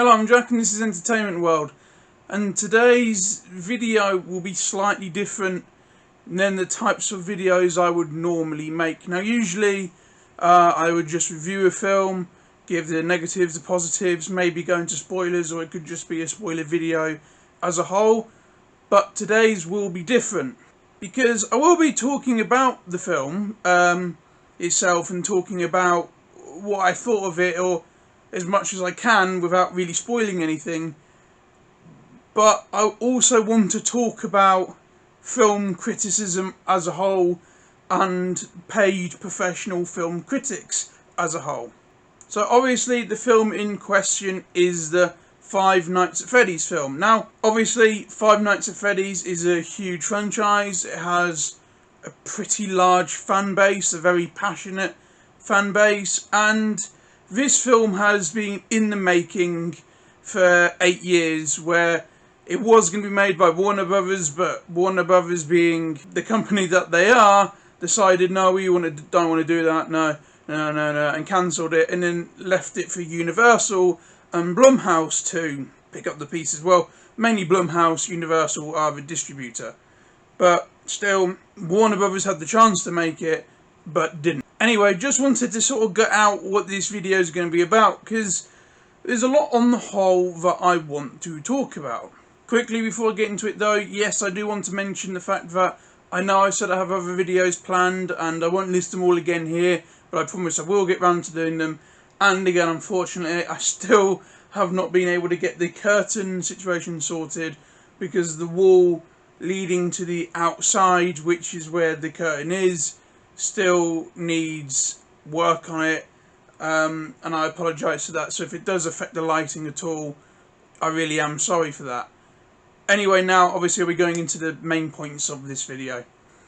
Hello, I'm Jack and this is Entertainment World, and today's video will be slightly different than the types of videos I would normally make. Now usually I would just review a film, give the negatives, the positives, maybe go into spoilers, or it could just be a spoiler video as a whole. But today's will be different because I will be talking about the film itself and talking about what I thought of it, or as much as I can without really spoiling anything. But I also want to talk about film criticism as a whole and paid professional film critics as a whole. So obviously the film in question is the Five Nights at Freddy's film. Now obviously Five Nights at Freddy's is a huge franchise. It has a pretty large fan base, a very passionate fan base, and this film has been in the making for 8 years, where it was going to be made by Warner Brothers, but Warner Brothers, being the company that they are, decided no, we don't want to do that, no, and cancelled it, and then left it for Universal and Blumhouse to pick up the pieces. Well, mainly Blumhouse. Universal are the distributor, but still, Warner Brothers had the chance to make it, but didn't. Anyway, just wanted to sort of get out what this video is going to be about, because there's a lot on the whole that I want to talk about. Quickly before I get into it though, yes, I do want to mention the fact that I know I said I have other videos planned and I won't list them all again here, but I promise I will get round to doing them. And again, unfortunately, I still have not been able to get the curtain situation sorted, because the wall leading to the outside, which is where the curtain is, still needs work on it, and I apologise for that. So if it does affect the lighting at all, I really am sorry for that. Anyway, now obviously we're going into the main points of this video.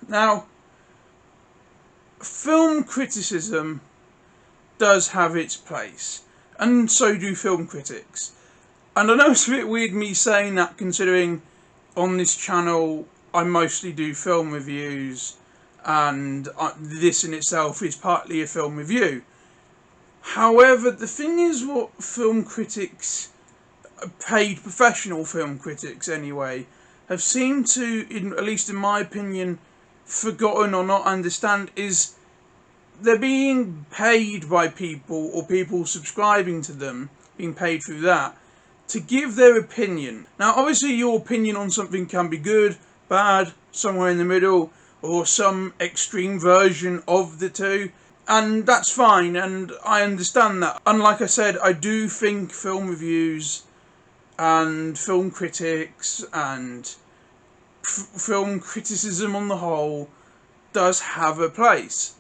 Now, film criticism does have its place, and so do film critics. And I know it's a bit weird me saying that, considering on this channel I mostly do film reviews, and this in itself is partly a film review. However, the thing is, what film critics, paid professional film critics anyway, have seemed to, at least in my opinion, forgotten or not understand, is they're being paid by people, or people subscribing to them, being paid through that, to give their opinion. Now obviously your opinion on something can be good, bad, somewhere in the middle, or some extreme version of the two, and that's fine, and I understand that. And like I said, I do think film reviews and film critics and film criticism on the whole does have a place.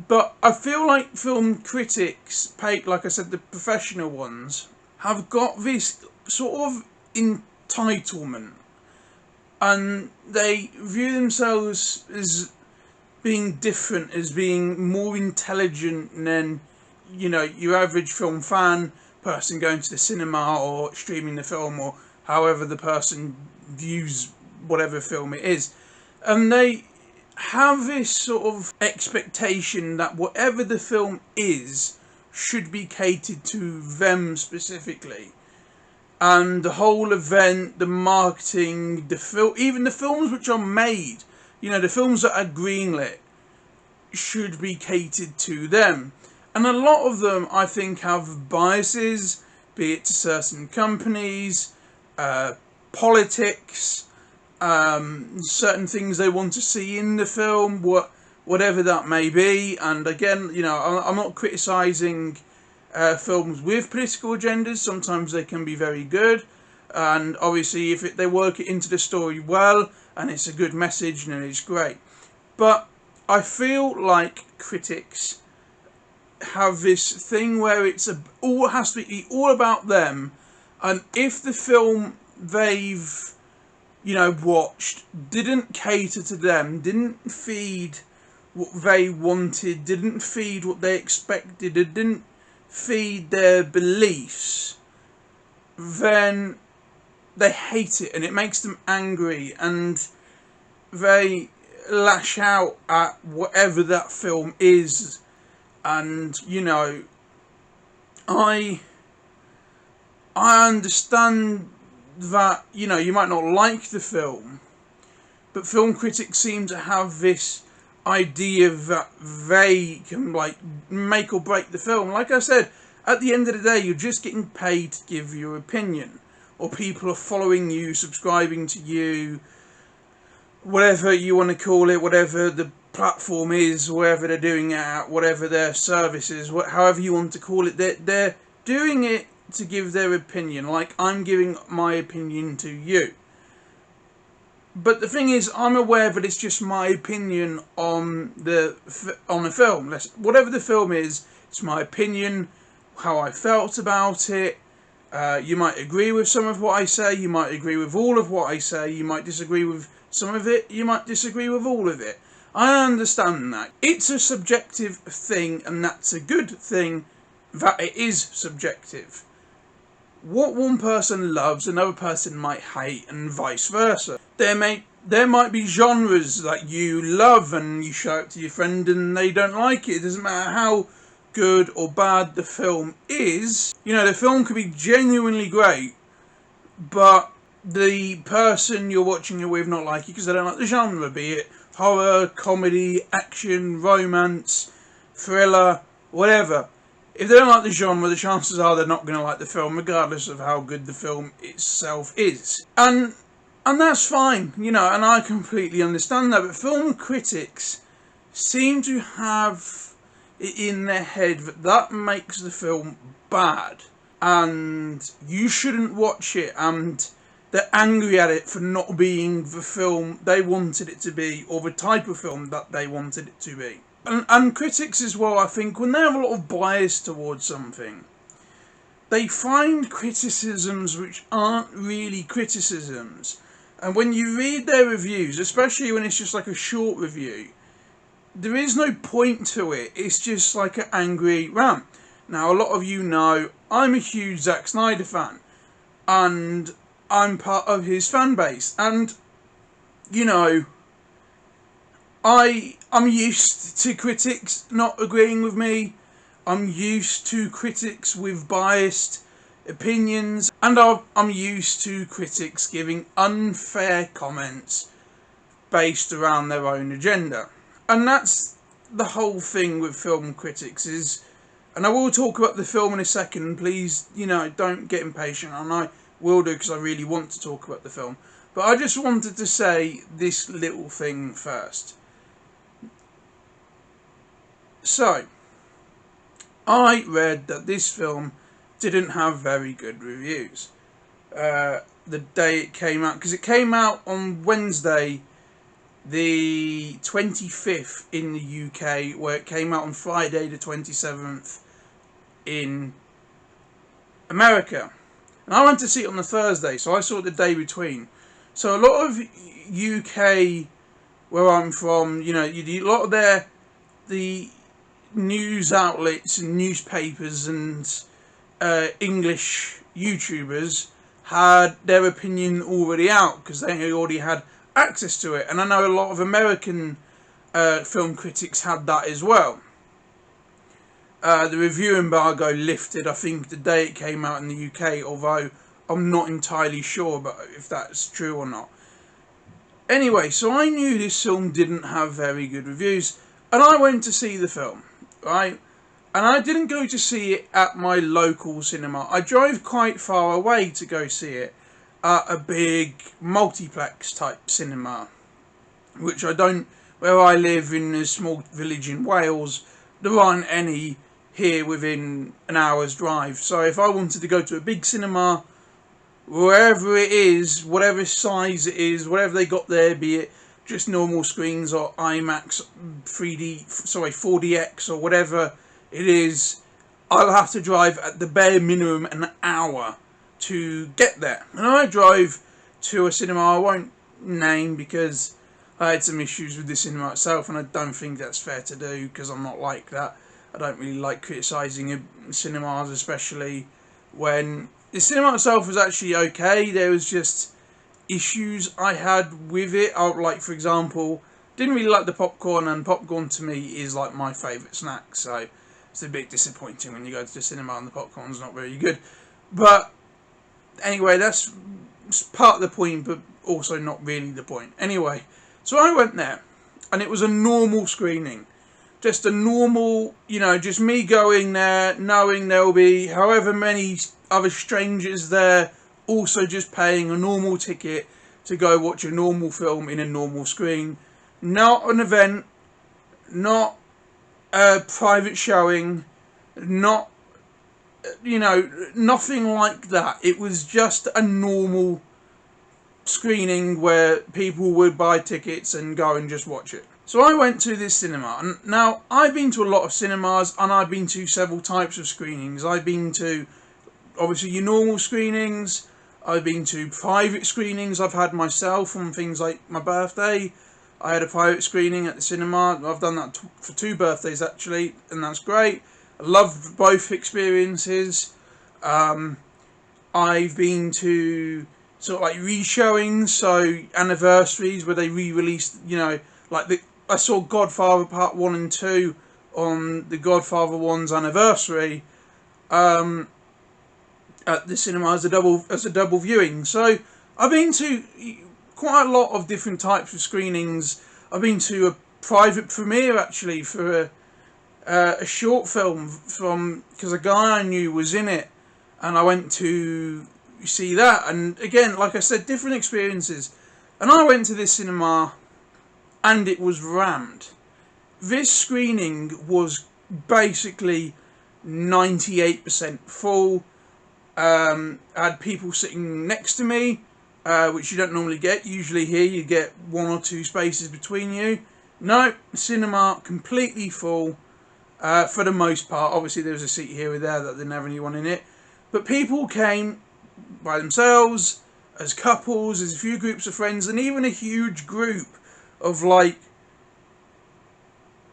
But I feel like film critics, paid, like I said, the professional ones, have got this sort of entitlement, and they view themselves as being different, as being more intelligent than, you know, your average film fan, person going to the cinema or streaming the film, or however the person views whatever film it is. And they have this sort of expectation that whatever the film is should be catered to them specifically. And the whole event, the marketing, even the films which are made, you know, the films that are greenlit, should be catered to them. And a lot of them, I think, have biases, be it to certain companies, politics, certain things they want to see in the film, whatever that may be. And again, you know, I'm not criticising films with political agendas. Sometimes they can be very good, and obviously if they work it into the story well and it's a good message, then it's great. But I feel like critics have this thing where all has to be all about them, and if the film they've, you know, watched didn't cater to them, didn't feed what they wanted, didn't feed what they expected, it didn't feed their beliefs, then they hate it and it makes them angry, and they lash out at whatever that film is. And you know, I I understand that, you know, you might not like the film, but film critics seem to have this idea that they can, like, make or break the film. Like I said, at the end of the day, you're just getting paid to give your opinion, or people are following you, subscribing to you, whatever you want to call it, whatever the platform is, wherever they're doing it at, whatever their service is, however you want to call it, they're doing it to give their opinion, like I'm giving my opinion to you. But the thing is, I'm aware that it's just my opinion on the film. Whatever the film is, it's my opinion, how I felt about it. You might agree with some of what I say, you might agree with all of what I say, you might disagree with some of it, you might disagree with all of it. I understand that. It's a subjective thing, and that's a good thing that it is subjective. What one person loves, another person might hate, and vice versa. There might be genres that you love and you show it to your friend and they don't like it. It doesn't matter how good or bad the film is. You know, the film could be genuinely great, but the person you're watching it with not like it because they don't like the genre, be it horror, comedy, action, romance, thriller, whatever. If they don't like the genre, the chances are they're not going to like the film, regardless of how good the film itself is. And that's fine, you know, and I completely understand that. But film critics seem to have it in their head that makes the film bad, and you shouldn't watch it, and they're angry at it for not being the film they wanted it to be, or the type of film that they wanted it to be. And critics as well, I think, when they have a lot of bias towards something, they find criticisms which aren't really criticisms. And when you read their reviews, especially when it's just like a short review, there is no point to it. It's just like an angry rant. Now, a lot of you know I'm a huge Zack Snyder fan, and I'm part of his fan base. And, you know, I'm used to critics not agreeing with me. I'm used to critics with biased opinions, and I'm used to critics giving unfair comments based around their own agenda. And that's the whole thing with film critics is, and I will talk about the film in a second, please, you know, don't get impatient, and I will do because I really want to talk about the film. But I just wanted to say this little thing first. So, I read that this film didn't have very good reviews. The day it came out, because it came out on Wednesday, the 25th in the UK, where it came out on Friday the 27th in America. And I went to see it on the Thursday, so I saw it the day between. So a lot of UK, where I'm from, you know, a lot of the news outlets and newspapers and English YouTubers had their opinion already out because they already had access to it, and I know a lot of American film critics had that as well. The review embargo lifted, I think, the day it came out in the UK, although I'm not entirely sure about if that's true or not. Anyway, so I knew this film didn't have very good reviews, and I went to see the film, right? And I didn't go to see it at my local cinema. I drove quite far away to go see it at a big multiplex type cinema, which where I live in a small village in Wales, there aren't any here within an hour's drive. So if I wanted to go to a big cinema, wherever it is, whatever size it is, whatever they got there, be it just normal screens or IMAX 4DX or whatever it is, I'll have to drive at the bare minimum an hour to get there. And I drove to a cinema I won't name because I had some issues with the cinema itself, and I don't think that's fair to do because I'm not like that. I don't really like criticising cinemas, especially when the cinema itself was actually okay. There was just issues I had with it. Like, for example, didn't really like the popcorn, and popcorn to me is like my favourite snack, so it's a bit disappointing when you go to the cinema and the popcorn's not very good. But Anyway, that's part of the point, but also not really the point. Anyway, so I went there, and it was a normal screening. Just a normal, just me going there, knowing there'll be however many other strangers there, also just paying a normal ticket to go watch a normal film in a normal screen. Not an event, not a private showing, not, nothing like that. It was just a normal screening where people would buy tickets and go and just watch it. So I went to this cinema, and now I've been to a lot of cinemas, and I've been to several types of screenings. I've been to, obviously, your normal screenings. I've been to private screenings I've had myself on things like my birthday. I had a private screening at the cinema. I've done that for 2 birthdays, actually, and that's great. I loved both experiences. I've been to sort of like re-showings, so anniversaries where they re-released, I saw Godfather Part 1 and 2 on the Godfather 1's anniversary at the cinema as a double viewing. So I've been to quite a lot of different types of screenings. I've been to a private premiere, actually, for a short film because a guy I knew was in it, and I went to see that. And again, like I said, different experiences. And I went to this cinema, and it was rammed. This screening was basically 98% full. I had people sitting next to me, which you don't normally get. Usually here you get 1 or 2 spaces between you. No, cinema completely full for the most part. Obviously there was a seat here or there that didn't have anyone in it. But people came by themselves, as couples, as a few groups of friends, and even a huge group of I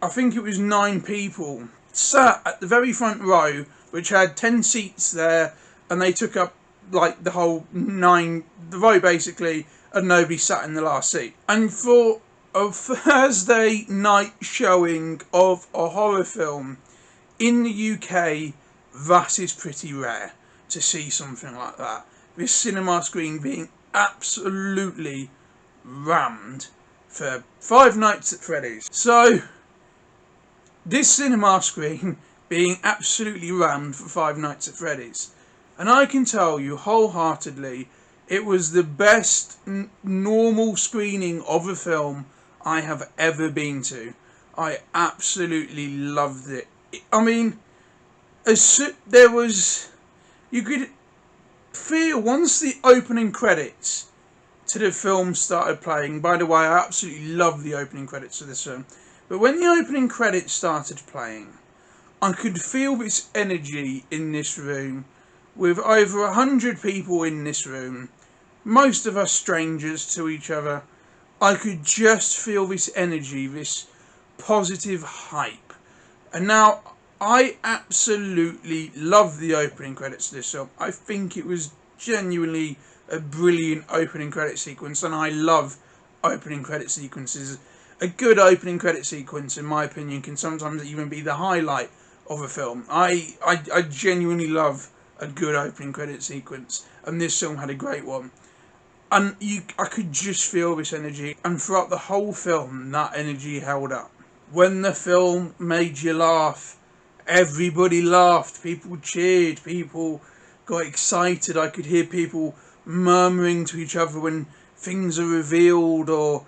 think it was 9 people, sat at the very front row, which had 10 seats there, and they took up the whole the row basically, and nobody sat in the last seat. And for a Thursday night showing of a horror film in the UK, that is pretty rare to see something like that. This cinema screen being absolutely rammed for Five Nights at Freddy's. So, this cinema screen being absolutely rammed for Five Nights at Freddy's. And I can tell you wholeheartedly, it was the best normal screening of a film I have ever been to. I absolutely loved it. I mean, you could feel once the opening credits to the film started playing. By the way, I absolutely love the opening credits of this film. But when the opening credits started playing, I could feel this energy in this room, with over 100 people in this room, most of us strangers to each other. I could just feel this energy, this positive hype. And now, I absolutely love the opening credits of this film. I think it was genuinely a brilliant opening credit sequence, and I love opening credit sequences. A good opening credit sequence, in my opinion, can sometimes even be the highlight of a film. I genuinely love a good opening credit sequence, and this film had a great one. And I could just feel this energy, and throughout the whole film, that energy held up. When the film made you laugh, everybody laughed, people cheered, people got excited. I could hear people murmuring to each other when things are revealed, or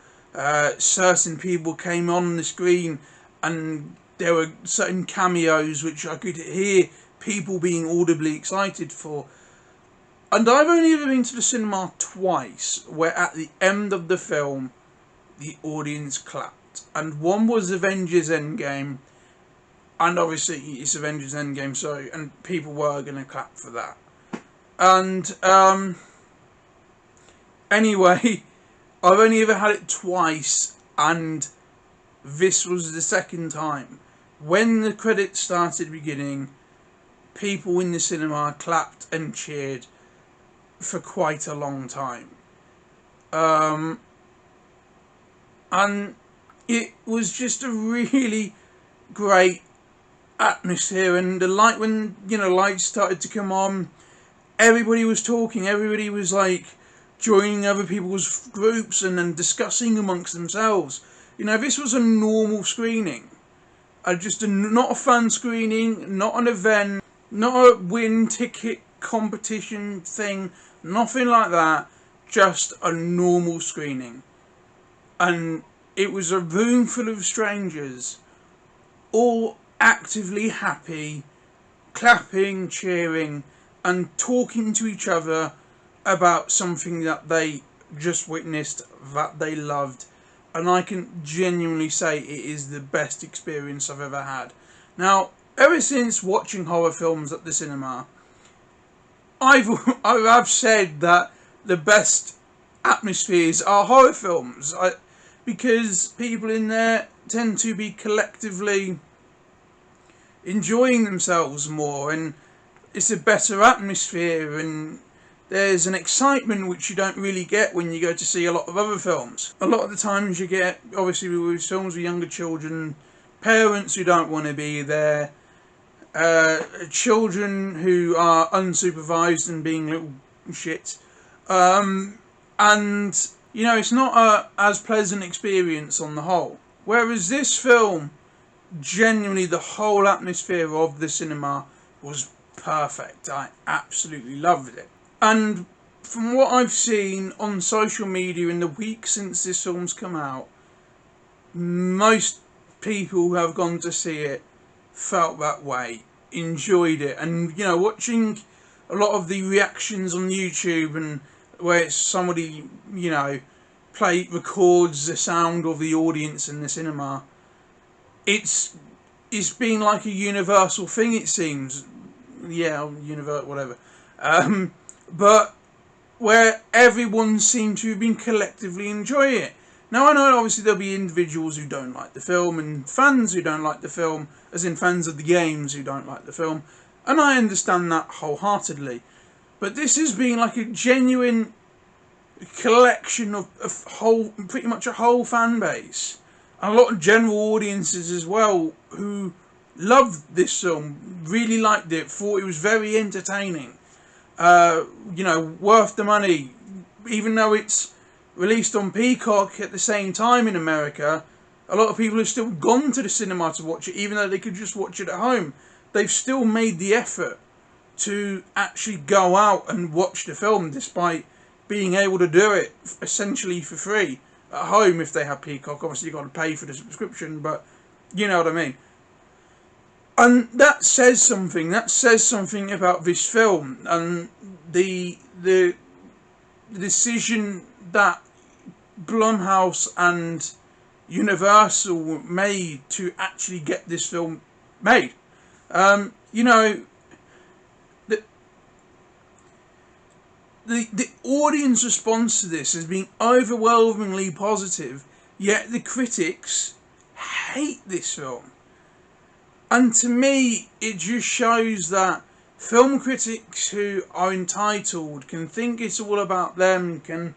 certain people came on the screen, and there were certain cameos which I could hear people being audibly excited for. And I've only ever been to the cinema twice, where at the end of the film, the audience clapped. And one was Avengers Endgame, and obviously it's Avengers Endgame, and people were going to clap for that. And, anyway, I've only ever had it twice, and this was the second time. When the credits started beginning, people in the cinema clapped and cheered for quite a long time. And it was just a really great atmosphere, and the lights started to come on, everybody was talking, everybody was like joining other people's groups and then discussing amongst themselves. You know, this was a normal screening. Not a fun screening, not an event, not a win ticket competition thing, nothing like that. Just a normal screening. And it was a room full of strangers, all actively happy, clapping, cheering, and talking to each other about something that they just witnessed, that they loved. And I can genuinely say it is the best experience I've ever had. Now, ever since watching horror films at the cinema, I've said that the best atmospheres are horror films, because people in there tend to be collectively enjoying themselves more, and it's a better atmosphere, and there's an excitement which you don't really get when you go to see a lot of other films. A lot of the times you get, obviously with films with younger children, parents who don't want to be there, children who are unsupervised and being little shit, and you know, it's not a as pleasant experience on the whole. Whereas this film, genuinely the whole atmosphere of the cinema was perfect. I absolutely loved it. And from what I've seen on social media in the week since this film's come out, most people who have gone to see it felt that way, enjoyed it. And you know, watching a lot of the reactions on YouTube, and where it's somebody, you know, records the sound of the audience in the cinema, it's been like a universal thing, it seems. Yeah, whatever. But where everyone seemed to have been collectively enjoying it. Now, I know obviously there'll be individuals who don't like the film, and fans who don't like the film, as in fans of the games who don't like the film, and I understand that wholeheartedly. But this has been like a genuine collection of pretty much a whole fan base, and a lot of general audiences as well, who loved this film, really liked it, thought it was very entertaining. You know, worth the money, even though it's released on Peacock at the same time in America. A lot of people have still gone to the cinema to watch it, even though they could just watch it at home. They've still made the effort to actually go out and watch the film, despite being able to do it essentially for free at home if they have Peacock. Obviously, you've got to pay for the subscription, but you know what I mean. And that says something. That says something about this film, and the decision that Blumhouse and Universal made to actually get this film made. You know, the audience response to this has been overwhelmingly positive, yet the critics hate this film. And to me, it just shows that film critics who are entitled can think it's all about them, can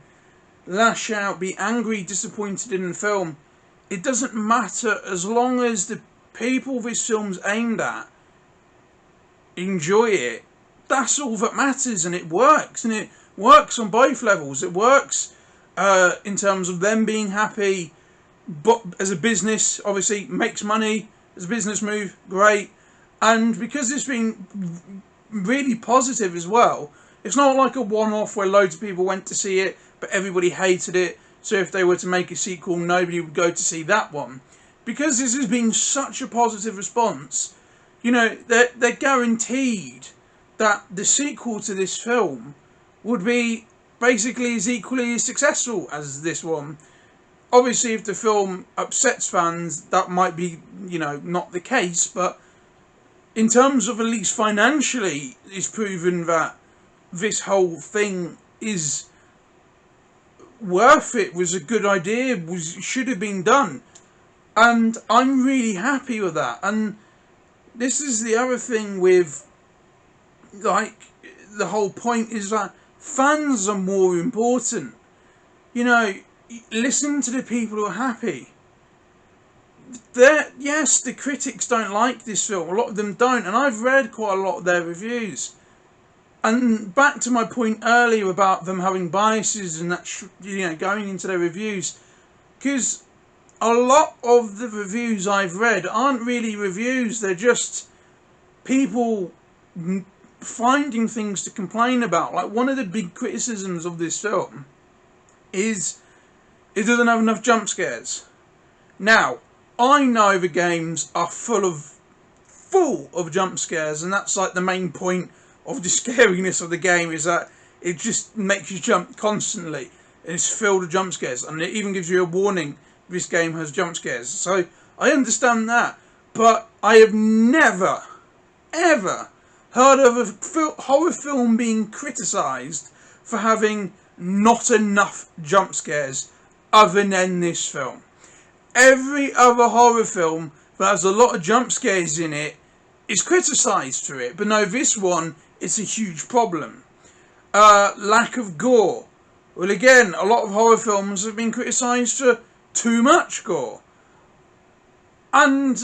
lash out, be angry, disappointed in the film. It doesn't matter, as long as the people this film's aimed at enjoy it. That's all that matters, and it works. And it works on both levels. It works in terms of them being happy, but as a business, obviously, makes money. As a business move, great. And because it's been really positive as well, it's not like a one-off where loads of people went to see it, but everybody hated it. So if they were to make a sequel, nobody would go to see that one. Because this has been such a positive response, you know, they're guaranteed that the sequel to this film would be basically as equally as successful as this one. Obviously, if the film upsets fans, that might be, you know, not the case. But in terms of at least financially, it's proven that this whole thing is worth it, was a good idea, should have been done. And I'm really happy with that. And this is the other thing with, like, the whole point is that fans are more important. You know, listen to the people who are happy. Yes, the critics don't like this film. A lot of them don't, and I've read quite a lot of their reviews. And back to my point earlier about them having biases and that, going into their reviews, because a lot of the reviews I've read aren't really reviews, they're just people finding things to complain about. Like, one of the big criticisms of this film is it doesn't have enough jump scares. Now, I know the games are full of jump scares, and that's like the main point of the scariness of the game, is that it just makes you jump constantly. It's filled with jump scares, and it even gives you a warning this game has jump scares. So I understand that, but I have never, ever heard of a horror film being criticised for having not enough jump scares other than this film. Every other horror film that has a lot of jump scares in it is criticised for it, but no, this one, it's a huge problem. Lack of gore. Well, again, a lot of horror films have been criticised for too much gore. And,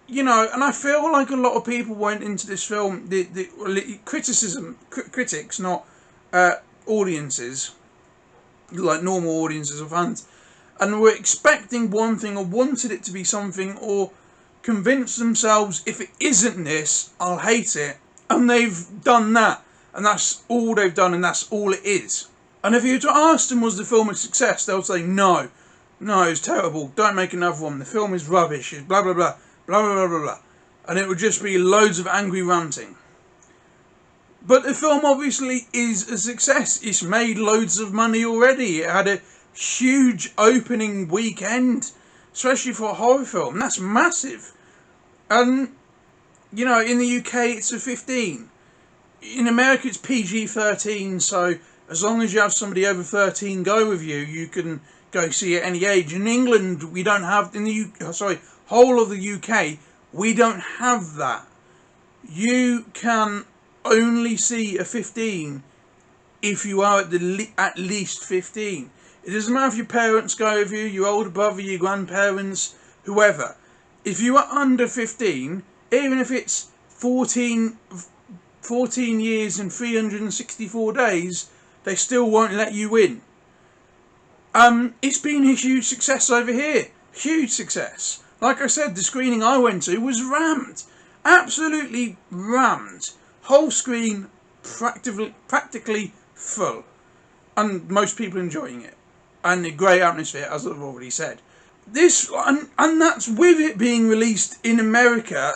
and I feel like a lot of people went into this film, the critics, not audiences, like normal audiences or fans, and were expecting one thing, or wanted it to be something, or convinced themselves, if it isn't this, I'll hate it. And they've done that, and that's all they've done, and that's all it is. And if you were to ask them, was the film a success, they'll say, no, it's terrible, don't make another one, the film is rubbish, it's blah blah blah, blah blah blah blah blah. And it would just be loads of angry ranting. But the film obviously is a success. It's made loads of money already. It had a huge opening weekend, especially for a horror film. That's massive. And, in the UK it's a 15. In America it's PG-13, so as long as you have somebody over 13 go with you, you can go see at any age. In England, we don't have, whole of the UK, we don't have that. You can only see a 15 if you are at least 15. It doesn't matter if your parents go with you, your older brother, your grandparents, whoever. If you are under 15, even if it's 14 years and 364 days, they still won't let you in. It's been a huge success over here. Huge success. Like I said, the screening I went to was rammed. Absolutely rammed. Whole screen practically full. And most people enjoying it. And a great atmosphere, as I've already said. And that's with it being released in America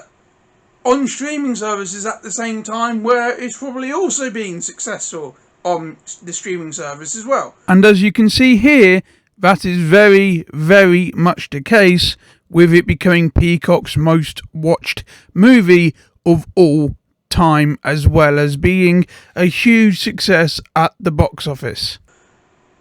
on streaming services at the same time, where it's probably also been successful on the streaming service as well. And as you can see here, that is very, very much the case, with it becoming Peacock's most watched movie of all time, as well as being a huge success at the box office.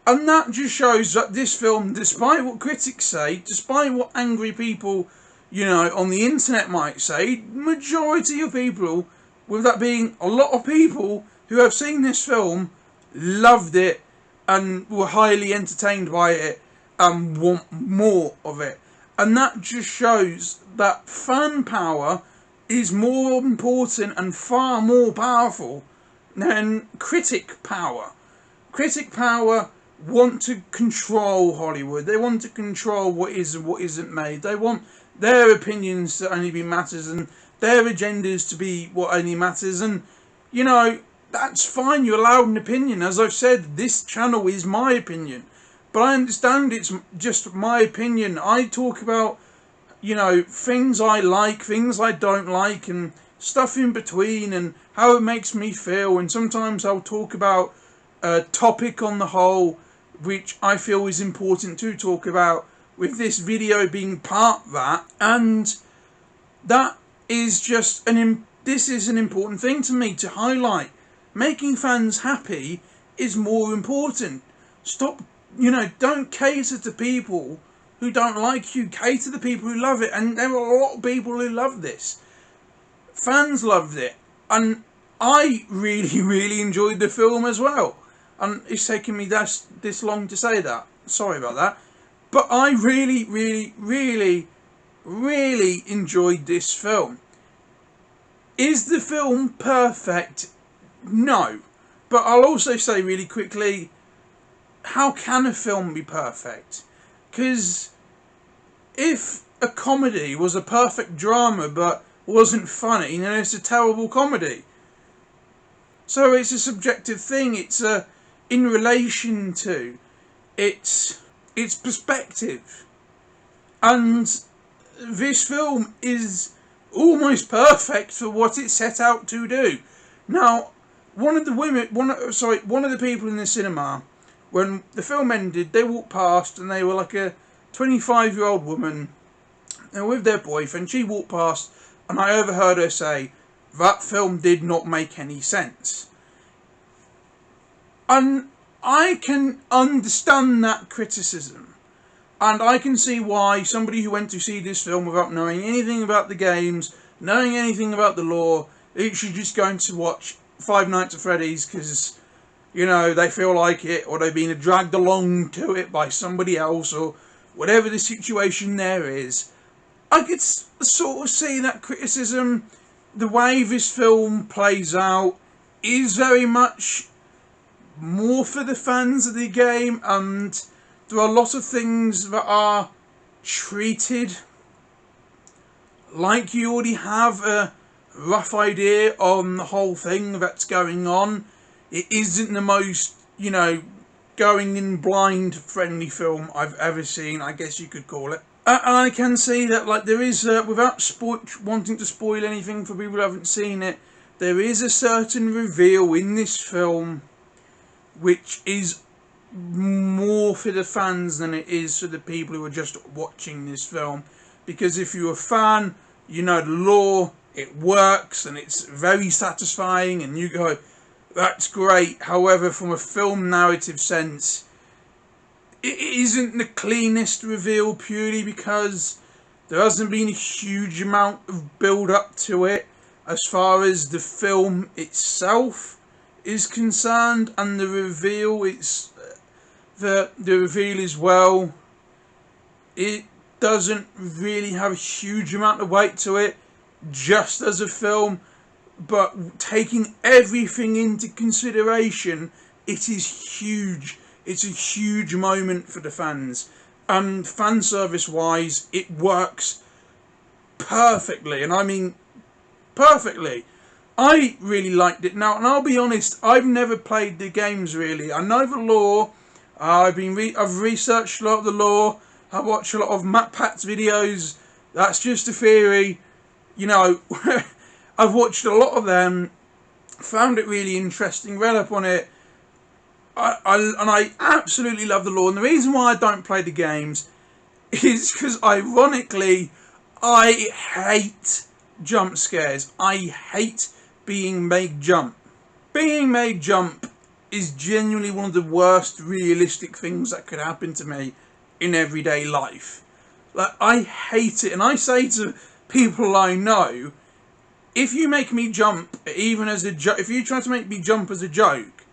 And that just shows that this film, despite what critics say, despite what angry people, on the internet might say, majority of people, with that being a lot of people who have seen this film, loved it and were highly entertained by it and want more of it. And that just shows that fan power is more important and far more powerful than critic power. Critic power want to control Hollywood. They want to control what is and what isn't made. They want their opinions to only be matters, and their agendas to be what only matters. And, that's fine. You're allowed an opinion. As I've said, this channel is my opinion. But I understand it's just my opinion. I talk about, things I like, things I don't like, and stuff in between, and how it makes me feel. And sometimes I'll talk about a topic on the whole, which I feel is important to talk about, with this video being part of that. And that is just this is an important thing to me to highlight. Making fans happy is more important. Stop, don't cater to people who don't like you. Cater to the people who love it. And there are a lot of people who love this. Fans loved it. And I really, really enjoyed the film as well. And it's taken me this long to say that. Sorry about that. But I really, really, really, really enjoyed this film. Is the film perfect? No. But I'll also say really quickly, how can a film be perfect? Because if a comedy was a perfect drama but wasn't funny, then it's a terrible comedy. So it's a subjective thing. It's in relation to its perspective, and this film is almost perfect for what it set out to do. Now, one of the people in the cinema, when the film ended, they walked past and they were like a 25-year-old woman, and with their boyfriend. She walked past, and I overheard her say, "That film did not make any sense." And I can understand that criticism. And I can see why somebody who went to see this film without knowing anything about the games, knowing anything about the lore, literally just going to watch Five Nights at Freddy's because, they feel like it, or they've been dragged along to it by somebody else, or whatever the situation there is. I could sort of see that criticism. The way this film plays out is very much more for the fans of the game, and there are a lot of things that are treated like you already have a rough idea on the whole thing that's going on. It isn't the most, going in blind friendly film I've ever seen, I guess you could call it. And I can see that, there is, without wanting to spoil anything for people who haven't seen it, there is a certain reveal in this film which is more for the fans than it is for the people who are just watching this film. Because if you're a fan, you know the lore, it works, and it's very satisfying, and you go, that's great. However, from a film narrative sense, it isn't the cleanest reveal, purely because there hasn't been a huge amount of build up to it as far as the film itself is concerned, and the reveal the reveal as well, it doesn't really have a huge amount of weight to it just as a film, but taking everything into consideration, it is huge. It's a huge moment for the fans, and fan service wise, it works perfectly, and I mean perfectly. I really liked it. Now, and I'll be honest, I've never played the games really. I know the lore. I've researched a lot of the lore. I watch a lot of Matt Pat's videos. That's just a theory. I've watched a lot of them. Found it really interesting. Read up on it. I absolutely love the lore. And the reason why I don't play the games is because, ironically, I hate jump scares. I hate being made jump. Being made jump is genuinely one of the worst realistic things that could happen to me in everyday life. I hate it, and I say to people I know, if you make me jump, even as a joke, if you try to make me jump as a joke,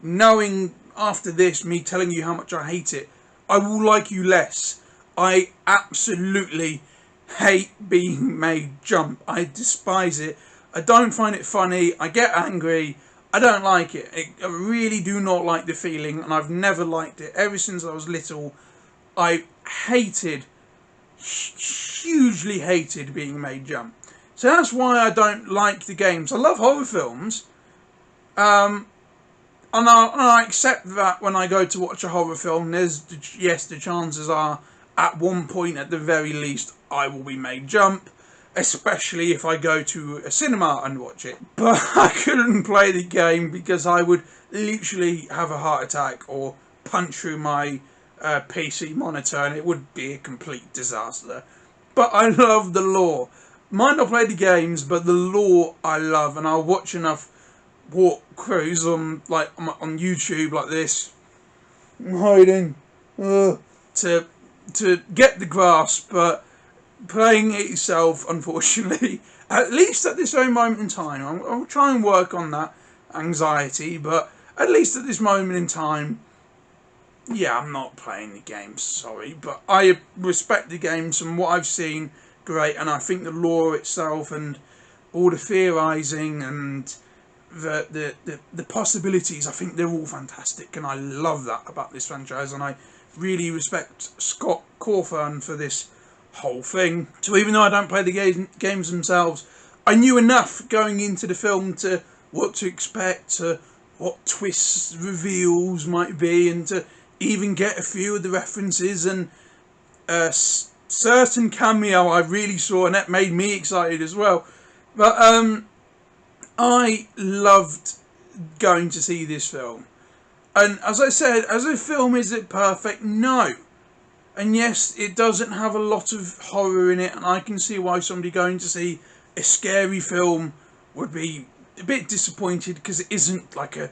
knowing after this, me telling you how much I hate it, I will like you less. I absolutely hate being made jump. I despise it. I don't find it funny. I get angry. I don't like it. I really do not like the feeling, and I've never liked it. Ever since I was little, I hugely hated being made jump. So that's why I don't like the games. I love horror films, and I accept that when I go to watch a horror film, the chances are, at one point at the very least, I will be made jump, especially if I go to a cinema and watch it. But I couldn't play the game because I would literally have a heart attack or punch through my PC monitor, and it would be a complete disaster. But I love the lore. Might not play the games, but the lore I love, and I'll watch enough walkthroughs on YouTube like this, hiding, to get the grasp. But playing it itself, unfortunately, at least at this very moment in time, I'll try and work on that anxiety, but at least at this moment in time, yeah, I'm not playing the games, sorry, but I respect the games from what I've seen, great, and I think the lore itself and all the theorising and the possibilities. I think they're all fantastic, and I love that about this franchise, and I really respect Scott Cawthon for this whole thing. So even though I don't play the games themselves, I knew enough going into the film to what to expect, to what twists, reveals might be, and to even get a few of the references and certain cameo I really saw, and that made me excited as well. But I loved going to see this film. And as I said, as a film, is it perfect? No. And yes, it doesn't have a lot of horror in it, and I can see why somebody going to see a scary film would be a bit disappointed, because it isn't like a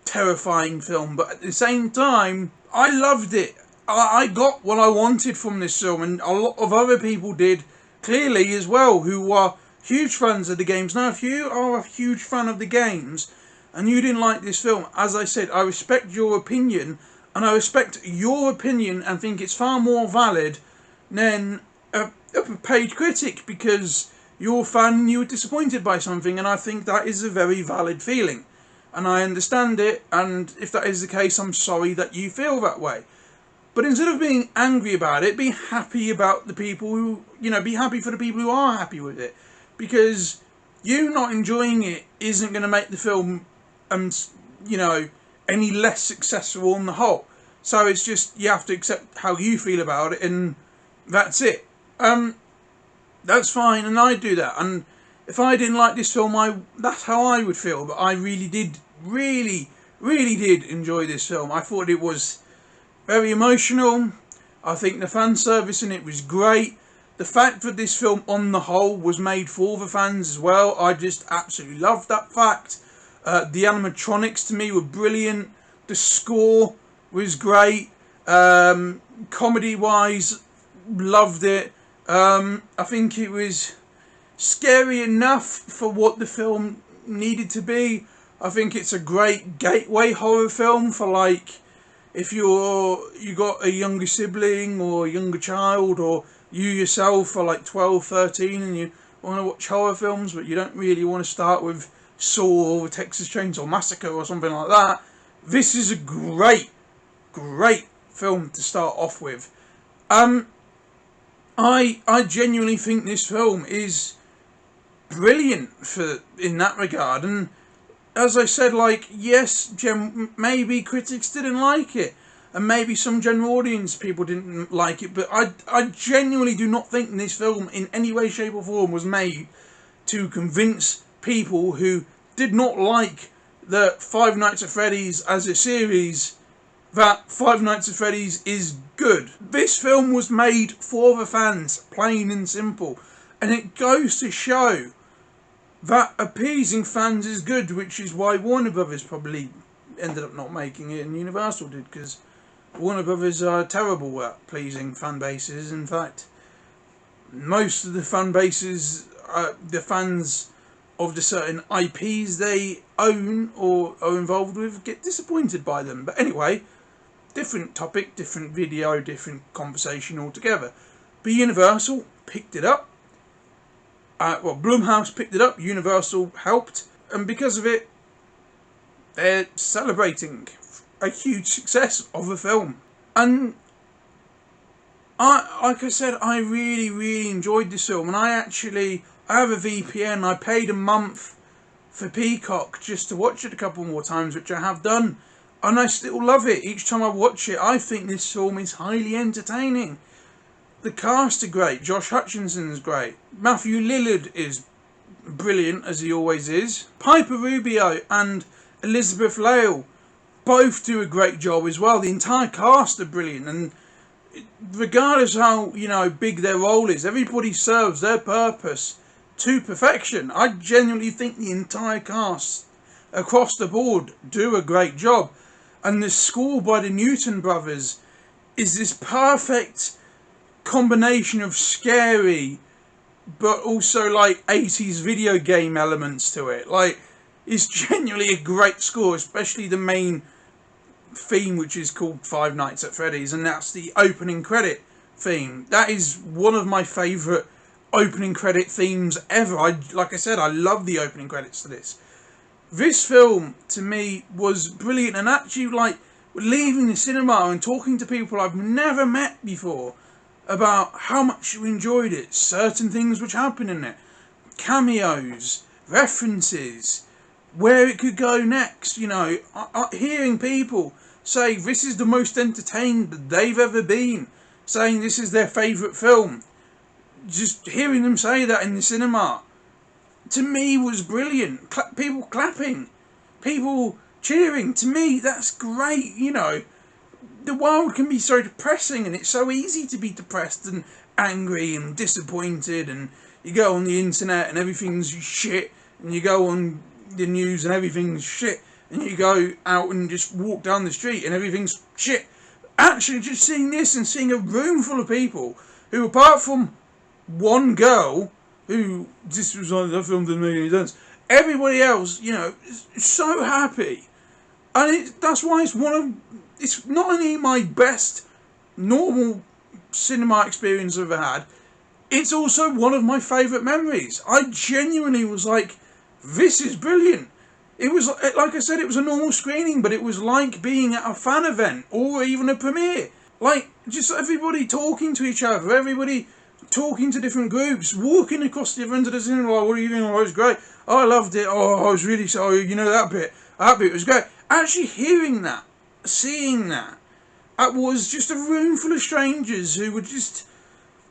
terrifying film. But at the same time, I loved it. I got what I wanted from this film, and a lot of other people did clearly as well, who are huge fans of the games. Now, if you are a huge fan of the games and you didn't like this film, as I said, I respect your opinion, and I respect your opinion and think it's far more valid than a paid critic, because you're a fan and you were disappointed by something, and I think that is a very valid feeling. And I understand it, and if that is the case, I'm sorry that you feel that way. But instead of being angry about it, be happy about the people who, be happy for the people who are happy with it. Because you not enjoying it isn't going to make the film, any less successful on the whole. So it's just, you have to accept how you feel about it, and that's it. That's fine, and I do that. And if I didn't like this film, that's how I would feel. But I really did enjoy this film. I thought it was very emotional. I think the fan service in it was great. The fact that this film, on the whole, was made for the fans as well, I just absolutely loved that fact. The animatronics to me were brilliant. The score was great. Comedy-wise, loved it. I think it was scary enough for what the film needed to be. I think it's a great gateway horror film for, like, if you got a younger sibling or a younger child, or you yourself are like 12, 13 and you want to watch horror films, but you don't really want to start with Saw or Texas Chainsaw Massacre or something like that. This is a great film to start off with. I genuinely think this film is brilliant in that regard. And as I said, like, yes, maybe critics didn't like it, and maybe some general audience people didn't like it, but I genuinely do not think this film in any way, shape or form was made to convince people who did not like the Five Nights at Freddy's as a series that Five Nights at Freddy's is good. This film was made for the fans, plain and simple, and it goes to show that appeasing fans is good, which is why Warner Brothers probably ended up not making it, and Universal did, because Warner Brothers are terrible at pleasing fan bases. In fact, most of the fan bases, the fans of the certain IPs they own or are involved with, get disappointed by them. But anyway, different topic, different video, different conversation altogether. But Universal picked it up. Blumhouse picked it up, Universal helped, and because of it, they're celebrating a huge success of the film. And like I said, I really enjoyed this film, and I have a VPN. I paid a month for Peacock just to watch it a couple more times, which I have done, and I still love it. Each time I watch it, I think this film is highly entertaining. The cast are great. Josh Hutcherson's great. Matthew Lillard is brilliant, as he always is. Piper Rubio and Elizabeth Lale both do a great job as well. The entire cast are brilliant, and regardless how big their role is, everybody serves their purpose to perfection. I genuinely think the entire cast across the board do a great job, and the score by the Newton brothers is this perfect combination of scary but also like 80s video game elements to it. Like, it's genuinely a great score, especially the main theme, which is called Five Nights at Freddy's, and that's the opening credit theme. That is one of my favourite opening credit themes ever. Like I said, I love the opening credits to this. This film, to me, was brilliant, and actually, like, leaving the cinema and talking to people I've never met before about how much you enjoyed it, certain things which happen in it, cameos, references, where it could go next, hearing people say this is the most entertained that they've ever been, saying this is their favourite film, just hearing them say that in the cinema, to me was brilliant. People clapping, people cheering, to me that's great. The world can be so depressing, and it's so easy to be depressed and angry and disappointed, and you go on the internet and everything's shit, and you go on the news and everything's shit, and you go out and just walk down the street and everything's shit. Actually, just seeing this and seeing a room full of people who, apart from one girl who this was like, that film didn't make any sense, everybody else, is so happy, and that's why it's not only my best normal cinema experience I've ever had, it's also one of my favourite memories. I genuinely was like, this is brilliant. It was, like I said, it was a normal screening, but it was like being at a fan event or even a premiere. Like, just everybody talking to each other, everybody talking to different groups, walking across the event of the cinema, like, what do you think? Oh, it was great. Oh, I loved it. Oh, I was really sorry. That bit was great. Actually hearing that, seeing that, it was just a room full of strangers who were just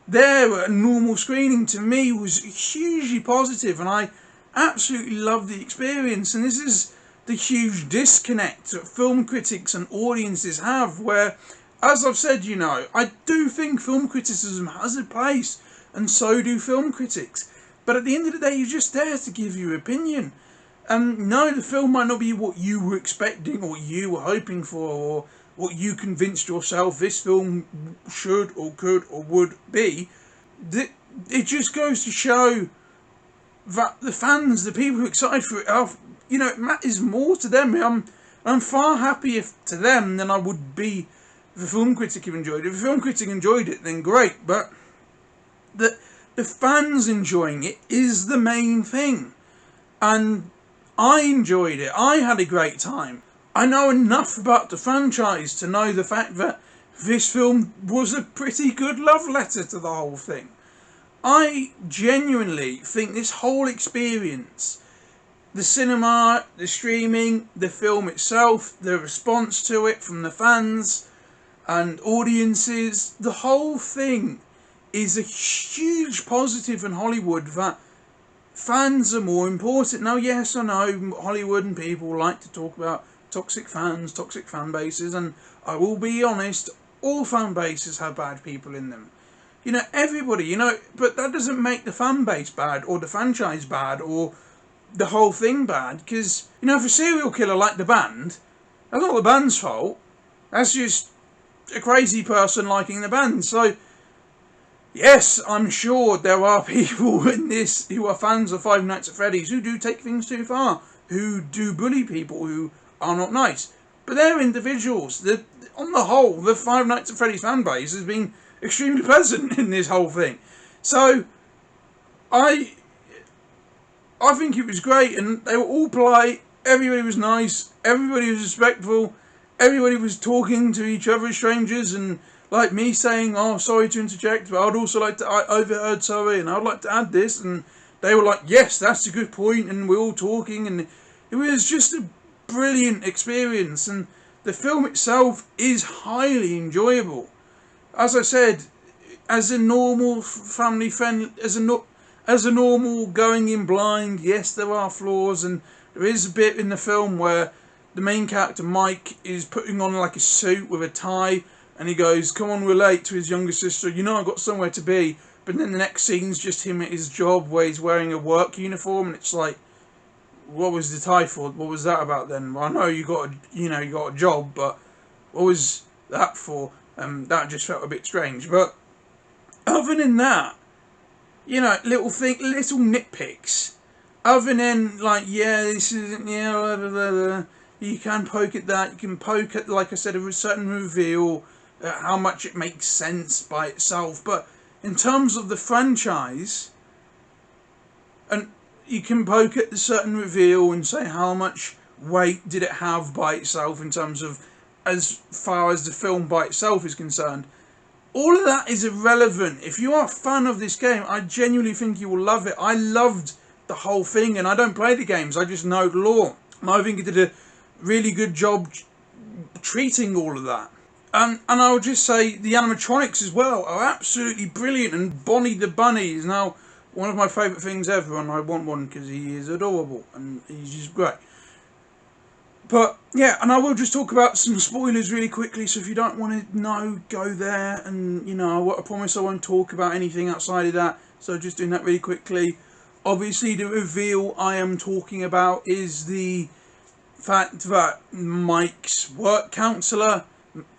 there at a normal screening, to me was hugely positive, and I absolutely loved the experience. And this is the huge disconnect that film critics and audiences have, where, as I've said, I do think film criticism has a place, and so do film critics, but at the end of the day, you're just there to give your opinion. No, the film might not be what you were expecting or what you were hoping for, or what you convinced yourself this film should or could or would be. It just goes to show that the fans, the people who are excited for it, it matters more to them. I'm far happier to them than I would be if a film critic enjoyed it. If a film critic enjoyed it, then great, but the fans enjoying it is the main thing. And I enjoyed it. I had a great time. I know enough about the franchise to know the fact that this film was a pretty good love letter to the whole thing. I genuinely think this whole experience, the cinema, the streaming, the film itself, the response to it from the fans and audiences, the whole thing is a huge positive in Hollywood, that fans are more important. Now, yes, I know Hollywood and people like to talk about toxic fans, toxic fan bases, and I will be honest, all fan bases have bad people in them. Everybody, but that doesn't make the fan base bad, or the franchise bad, or the whole thing bad, because, if a serial killer liked the band, that's not the band's fault. That's just a crazy person liking the band. So, yes, I'm sure there are people in this who are fans of Five Nights at Freddy's who do take things too far, who do bully people, who are not nice. But they're individuals. On the whole, the Five Nights at Freddy's fan base has been extremely pleasant in this whole thing. So, I think it was great, and they were all polite, everybody was nice, everybody was respectful, everybody was talking to each other, strangers, and like me saying, oh, sorry to interject, but I'd also like to, I overheard sorry, and I'd like to add this, and they were like, yes, that's a good point, and we're all talking, and it was just a brilliant experience, and the film itself is highly enjoyable. As I said, as a normal family friend, as a normal going in blind, yes, there are flaws, and there is a bit in the film where the main character Mike is putting on like a suit with a tie, and he goes, come on, we're late, to his younger sister, I've got somewhere to be. But then the next scene's just him at his job where he's wearing a work uniform, and it's like, what was the tie for? What was that about then? Well, I know you got a job, but what was that for? That just felt a bit strange. But other than that, little nitpicks. Other than like, yeah, this isn't, blah, blah, blah, blah. You can poke at that. You can poke at, like I said, a certain reveal, how much it makes sense by itself. But in terms of the franchise, and you can poke at the certain reveal and say how much weight did it have by itself in terms of as far as the film by itself is concerned. All of that is irrelevant. If you are a fan of this game, I genuinely think you will love it. I loved the whole thing, and I don't play the games, I just know the lore. I think it did a really good job treating all of that. And I would just say the animatronics as well are absolutely brilliant, and Bonnie the Bunny is now one of my favourite things ever, and I want one because he is adorable and he's just great. But yeah, and I will just talk about some spoilers really quickly, so if you don't want to know, go there. And you know, I promise I won't talk about anything outside of that, so just doing that really quickly. Obviously the reveal I am talking about is the fact that Mike's work counsellor,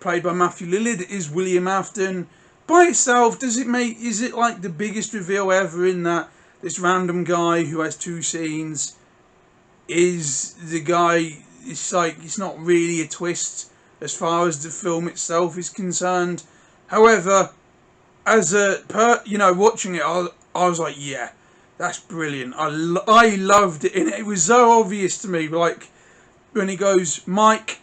played by Matthew Lillard, is William Afton. By itself, is it like the biggest reveal ever, in that this random guy who has 2 scenes is the guy? It's like, it's not really a twist as far as the film itself is concerned. However, as watching it, I was like, yeah, that's brilliant. I loved it, and it was so obvious to me, like when he goes, Mike,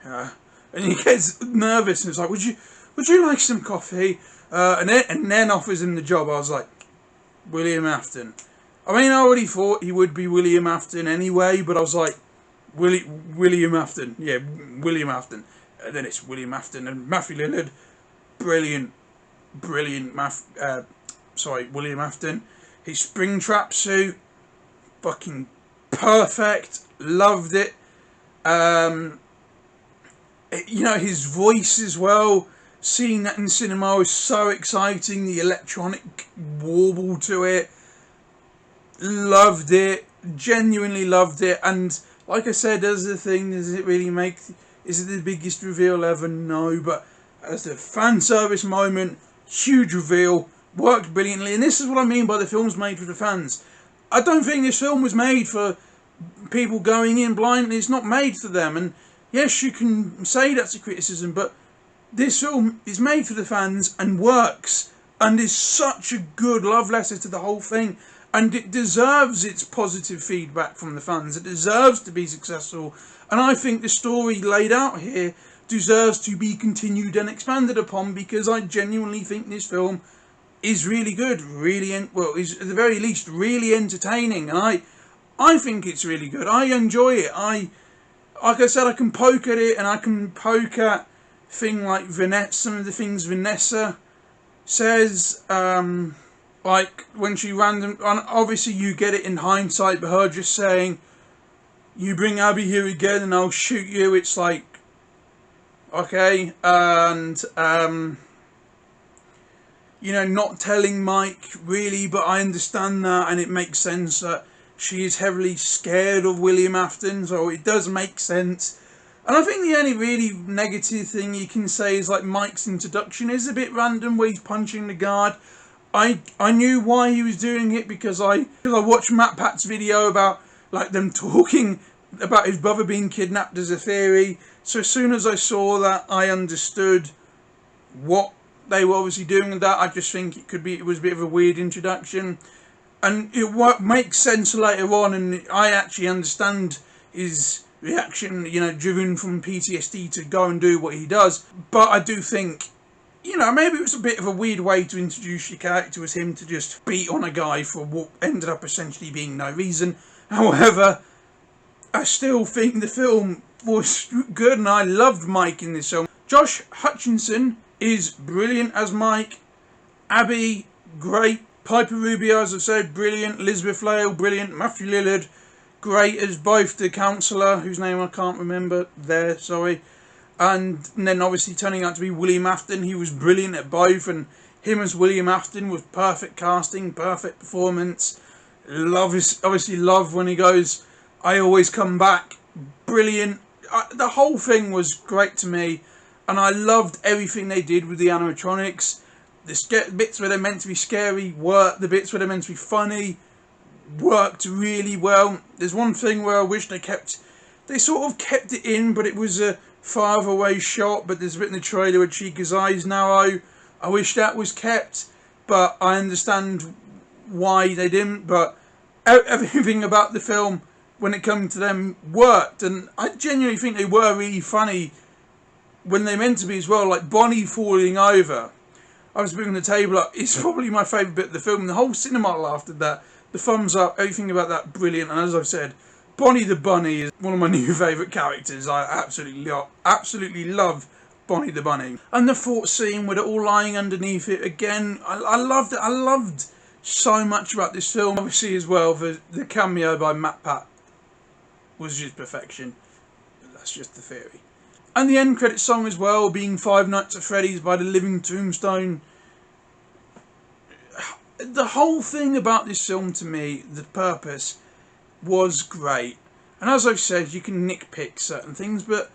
and he gets nervous and it's like, would you like some coffee? And then offers him the job. I was like, William Afton. I mean, I already thought he would be William Afton anyway, but I was like, William Afton. Yeah, William Afton. And then it's William Afton and Matthew Lillard. Brilliant. William Afton. His Springtrap suit, fucking perfect. Loved it. His voice as well. Seeing that in cinema was so exciting. The electronic warble to it. Loved it, genuinely loved it. And like I said, as the thing, is it the biggest reveal ever? No, but as a fan service moment, huge reveal, worked brilliantly. And this is what I mean by the film's made for the fans. I don't think this film was made for people going in blindly. It's not made for them. And yes, you can say that's a criticism, but this film is made for the fans and works, and is such a good love letter to the whole thing. And it deserves its positive feedback from the fans. It deserves to be successful. And I think the story laid out here deserves to be continued and expanded upon, because I genuinely think this film is really good. Is at the very least really entertaining. And I think it's really good. I enjoy it. Like I said, I can poke at it, and I can poke at some of the things Vanessa says. Like when she obviously you get it in hindsight, but her just saying, you bring Abby here again and I'll shoot you, it's like, okay. And not telling Mike really, but I understand that, and it makes sense that she is heavily scared of William Afton, so it does make sense. And I think the only really negative thing you can say is like Mike's introduction is a bit random, where he's punching the guard. I knew why he was doing it, because I watched Matt Pat's video about like them talking about his brother being kidnapped as a theory. So as soon as I saw that, I understood what they were obviously doing with that. I just think it was a bit of a weird introduction, and it makes sense later on, and I actually understand his reaction, driven from PTSD to go and do what he does. But I do think, maybe it was a bit of a weird way to introduce your character, as him to just beat on a guy for what ended up essentially being no reason. However, I still think the film was good, and I loved Mike in this film. Josh Hutcherson is brilliant as Mike. Abby, great. Piper Rubio, as I said, brilliant. Elizabeth Lale, brilliant. Matthew Lillard, great as both the counsellor, whose name I can't remember there, sorry. And then obviously turning out to be William Afton. He was brilliant at both, and him as William Afton was perfect casting, perfect performance. Love when he goes, I always come back. Brilliant. The whole thing was great to me, and I loved everything they did with the animatronics. The bits where they're meant to be scary worked. The bits where they're meant to be funny worked really well. There's one thing where I wish they sort of kept it in, but it was a farther away shot. But there's a bit in the trailer where Chica's eyes narrow. I wish that was kept. but I understand why they didn't. But everything about the film, when it came to them, worked, and I genuinely think they were really funny when they meant to be as well. Like Bonnie falling over, I was bringing the table up. It's probably my favourite bit of the film. The whole cinema laughed at that. The thumbs up, everything about that, brilliant. And as I've said, Bonnie the Bunny is one of my new favourite characters. I absolutely love Bonnie the Bunny. And the fort scene with it all lying underneath it again, I loved it. I loved so much about this film. Obviously as well, the cameo by Matt Pat was just perfection. That's just the theory. And the end credits song as well, being Five Nights at Freddy's by the Living Tombstone. The whole thing about this film to me, the purpose, was great. And as I've said, you can nitpick certain things, but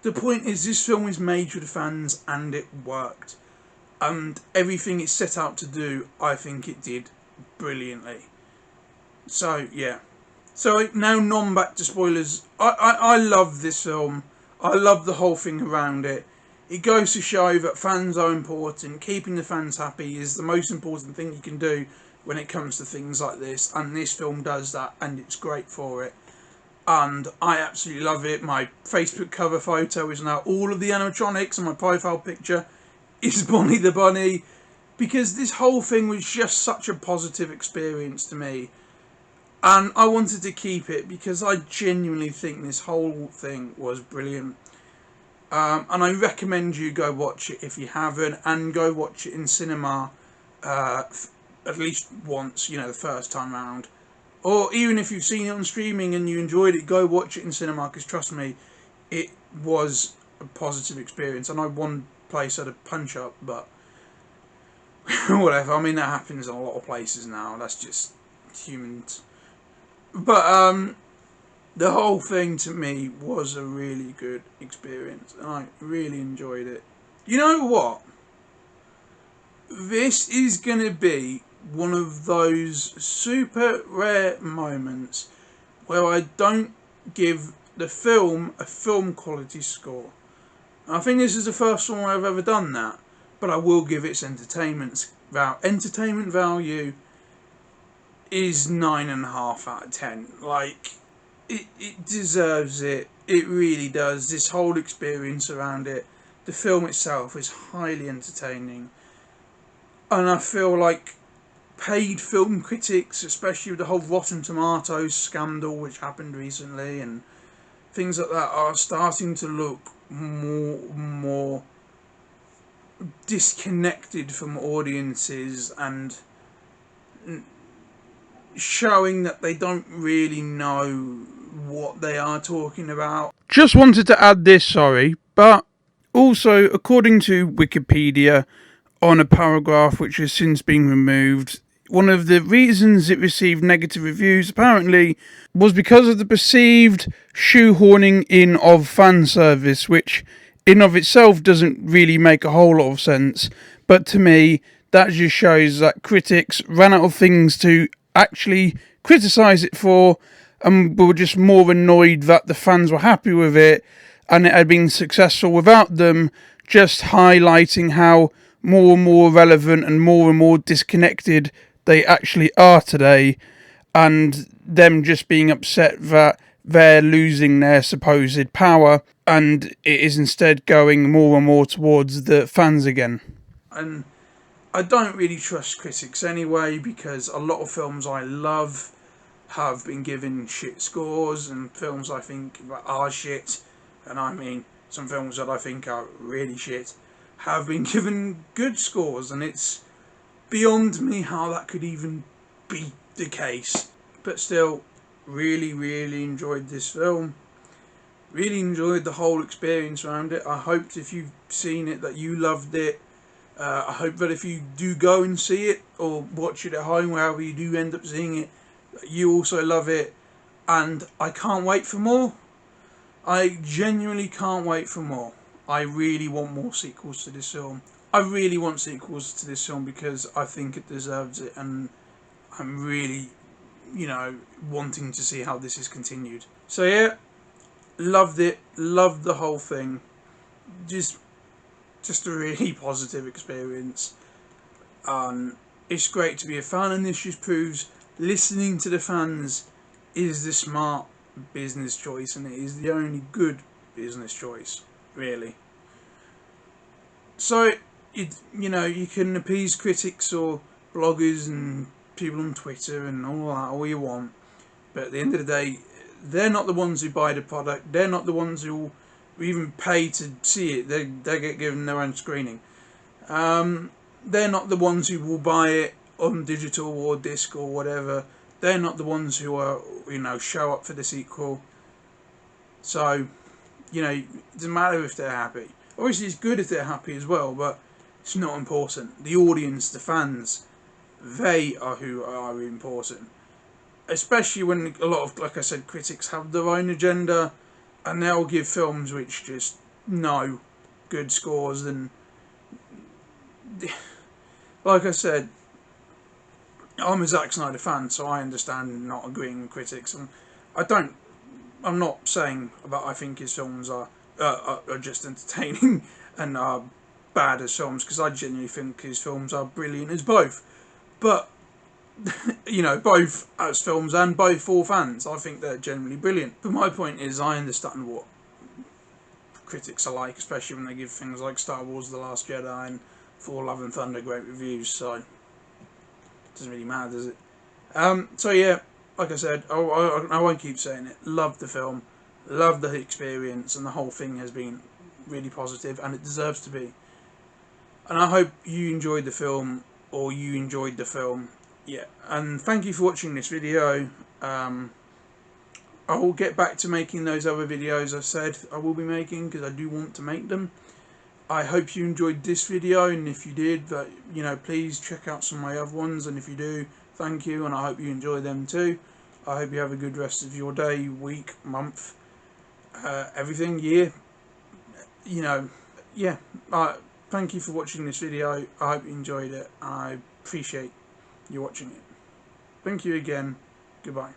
the point is this film is made for the fans and it worked. And everything it set out to do, I think it did brilliantly. So, yeah. So now back to spoilers. I love this film. I love the whole thing around it. It goes to show that fans are important. Keeping the fans happy is the most important thing you can do when it comes to things like this. And this film does that, and it's great for it. And I absolutely love it. My Facebook cover photo is now all of the animatronics, and my profile picture is Bonnie the Bunny. Because this whole thing was just such a positive experience to me. And I wanted to keep it because I genuinely think this whole thing was brilliant. And I recommend you go watch it if you haven't, and go watch it in cinema at least once, the first time round. Or even if you've seen it on streaming and you enjoyed it, go watch it in cinema, because trust me, it was a positive experience. I know one place had a punch up, but whatever. I mean, that happens in a lot of places now. That's just humans. But the whole thing to me was a really good experience, and I really enjoyed it. You know what? This is going to be one of those super rare moments where I don't give the film a film quality score. I think this is the first one I've ever done that, but I will give its entertainment value is 9.5 out of 10. Like, it deserves it. It really does. This whole experience around it, the film itself is highly entertaining, and I feel like paid film critics, especially with the whole Rotten Tomatoes scandal which happened recently and things like that, are starting to look more disconnected from audiences and showing that they don't really know what they are talking about. Just wanted to add this, sorry, but also according to Wikipedia, on a paragraph which has since been removed, one of the reasons it received negative reviews apparently was because of the perceived shoehorning in of fan service, which in of itself doesn't really make a whole lot of sense. But to me, that just shows that critics ran out of things to actually criticise it for, and were just more annoyed that the fans were happy with it and it had been successful without them, just highlighting how more and more relevant and more disconnected they actually are today, and them just being upset that they're losing their supposed power and it is instead going more and more towards the fans again. And I don't really trust critics anyway, because a lot of films I love have been given shit scores, and films I think are shit, and I mean some films that I think are really shit, have been given good scores, and it's beyond me how that could even be the case. But still, really enjoyed this film. Really enjoyed the whole experience around it. I hoped if you've seen it that you loved it. I hope that if you do go and see it, or watch it at home, wherever you do end up seeing it, you also love it. And I can't wait for more. I genuinely can't wait for more. I really want more sequels to this film. I really want sequels to this film because I think it deserves it, and I'm really, wanting to see how this is continued. So yeah, loved it. Loved the whole thing. Just a really positive experience. it's great to be a fan, and this just proves listening to the fans is the smart business choice, and it is the only good business choice, really. So, you can appease critics or bloggers and people on Twitter and all that all you want, but at the end of the day, they're not the ones who buy the product. They're not the ones who even pay to see it. They get given their own screening. They're not the ones who will buy it on digital or disc or whatever. They're not the ones who are show up for the sequel. So it doesn't matter if they're happy. Obviously, it's good if they're happy as well, but it's not important. The audience, the fans, they are who are important. Especially when a lot of, like I said, critics have their own agenda, and they'll give films which just no good scores. And like I said, I'm a Zack Snyder fan, so I understand not agreeing with critics, and I'm not saying that I think his films are just entertaining and are bad as films, because I genuinely think his films are brilliant as both. But both as films and both for fans, I think they're generally brilliant. But my point is, I understand what critics are like, especially when they give things like Star Wars: The Last Jedi and Thor: Love and Thunder great reviews. So it doesn't really matter, does it? So yeah, like I said, I won't keep saying it. Love the film, love the experience, and the whole thing has been really positive, and it deserves to be. And I hope you enjoyed the film, or you enjoyed the film. Yeah, and thank you for watching this video. I will get back to making those other videos I said I will be making, because I do want to make them. I hope you enjoyed this video, and if you did, please check out some of my other ones, and if you do, thank you, and I hope you enjoy them too. I hope you have a good rest of your day, week, month, everything, year. Yeah. Thank you for watching this video. I hope you enjoyed it. I appreciate you watching it. Thank you again. Goodbye.